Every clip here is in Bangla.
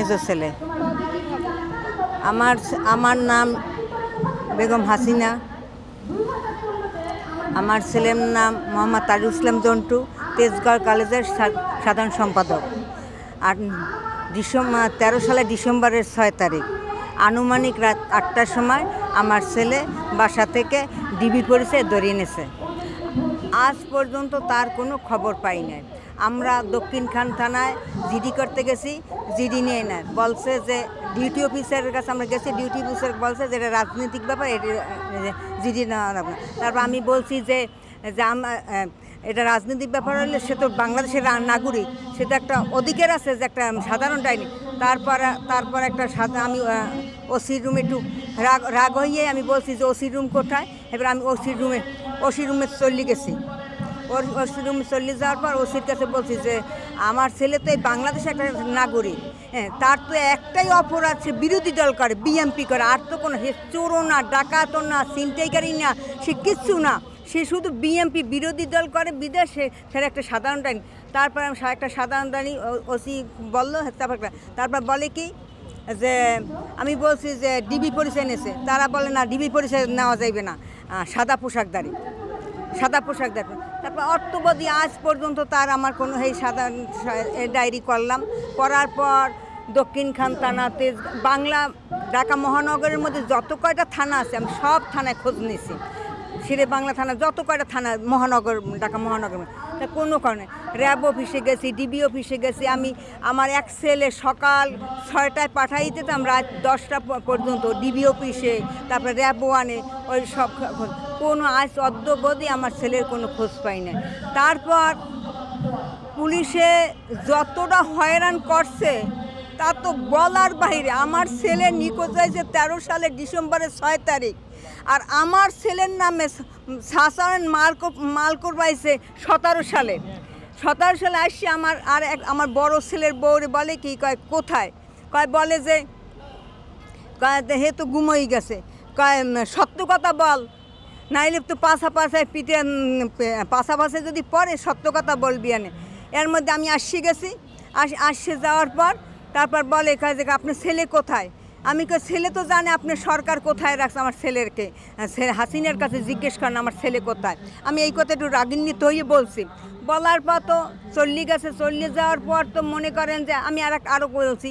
মেজো ছেলে। আমার নাম বেগম হাসিনা। আমার ছেলের নাম মোহাম্মদ তাজুল ইসলাম জন্টু, তেজগাঁও কলেজের সাধারণ সম্পাদক। আর 13 সালে ডিসেম্বরের 6 তারিখ আনুমানিক রাত 8টার সময় আমার ছেলে বাসা থেকে ডিবি পরিচয়ে ধরিয়ে এনেছে। আজ পর্যন্ত তার কোনো খবর পাই নাই। আমরা দক্ষিণখান থানায় জিডি করতে গেছি, জিডি নিয়ে নেয়, বলছে যে ডিউটি অফিসারের কাছে আমরা গেছি, ডিউটি অফিসার বলছে যে এটা রাজনৈতিক ব্যাপার, এটি জিডি নেওয়া যাবে না। তারপর আমি বলছি যে এটা রাজনৈতিক ব্যাপার হলে সে তো বাংলাদেশের নাগরিক, সে তো একটা অধিকার আছে যে একটা সাধারণ ডাইনি। তারপর একটা আমি ওসির রুমে একটু রাগ হইয়ে আমি বলছি যে ওসির রুম কোথায়। এবার আমি ওসির রুমে চলে গেছি। ওসির রুমে চলে যাওয়ার পর ওসির কাছে বলছি যে আমার ছেলে তো এই বাংলাদেশের একটা নাগরিক, হ্যাঁ, তার তো একটাই অপরাধ, সে বিরোধী দল করে, বিএমপি করে, আর তো কোনো চোরও না, ডাকাতও না, ছিনতাইকারী না, সে কিচ্ছু না, সে শুধু বিএমপি বিরোধী দল করে বিদেশে, সে একটা সাধারণ ডাইনি। তারপর আমি একটা সাধারণ ডাইনি ওসি বললো। তারপর বলে কি যে আমি বলছি যে ডিবি পরিচয় নিয়েছে, তারা বলে না ডিবি পরিচয় নেওয়া যাইবে না, সাদা পোশাকধারী। তারপর অর্থবধি আজ পর্যন্ত তার আমার কোনো এই সাধারণ ডায়েরি করলাম। করার পর দক্ষিণখান থানাতে বাংলা ঢাকা মহানগরের মধ্যে যত কয়টা থানা আছে আমি সব থানায় খোঁজ নিয়েছি। শেরে বাংলা থানা যত কয়টা থানা ঢাকা মহানগর, তা কোনো কারণে র্যাব অফিসে গেছি, ডিবি অফিসে গেছি। আমার এক ছেলে সকাল 6টায় পাঠাই দিতাম রাত 10টা পর্যন্ত ডিবি অফিসে, তারপরে র্যাব ওয়ানে, ওই সব কোনো আজ অদ্যবধি আমার ছেলের কোনো খোঁজ পাই না। তারপর পুলিশে যতটা হয়রান করছে তা তো বলার বাইরে। আমার ছেলে নিখোঁজ হয়েছে 13 সালে ডিসেম্বরের 6 তারিখ, আর আমার ছেলের নামে শাসান মালকর পাইছে 17 সালে আসছে। আমার বড় ছেলের বউরে বলে কি কয় কোথায়, বলে যে হে তো ঘুমোই গেছে, সত্য কথা বল, নাইলে তো পাশাপাশি যদি পরে সত্য কথা বলবি। এর মধ্যে আমি আসছে যাওয়ার পর তারপর বলে যে আপনার ছেলে কোথায়। আমি ছেলে তো জানে আপনার সরকার কোথায় রাখছে আমার ছেলেরকে, হাসিনার কাছে জিজ্ঞেস করেন আমার ছেলে কোথায়। আমি এই কথা একটু রাগান্বিত হয়ে বলছি। বলার পর তো চলে যাওয়ার পর তো মনে করেন যে আমি আরও বলছি,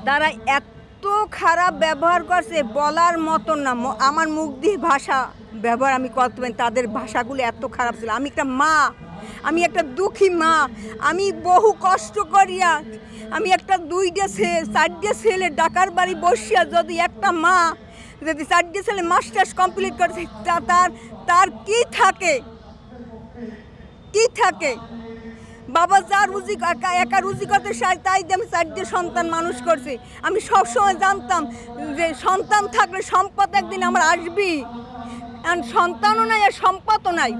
তারা এত খারাপ ব্যবহার করছে বলার মতো না। আমার মুখ দিয়ে ভাষা ব্যবহার আমি করতে পারি, তাদের ভাষাগুলো এত খারাপ ছিল। আমি একটা মা, আমি একটা দুঃখী মা, আমি বহু কষ্ট করিয়া আমি একটা 4টে ছেলে ডাকার বাড়ি বসিয়া, যদি একটা মা যদি 4টে ছেলে মাস্টার্স কমপ্লিট করছে, তার কি থাকে? বাবা যা একা রুজি করতে চাই, তাই দিয়ে আমি 4টে সন্তান মানুষ করছি। আমি সবসময় জানতাম যে সন্তান থাকলে সম্পদ একদিন আমার আসবি, সন্তানও নাই আর সম্পদও নাই।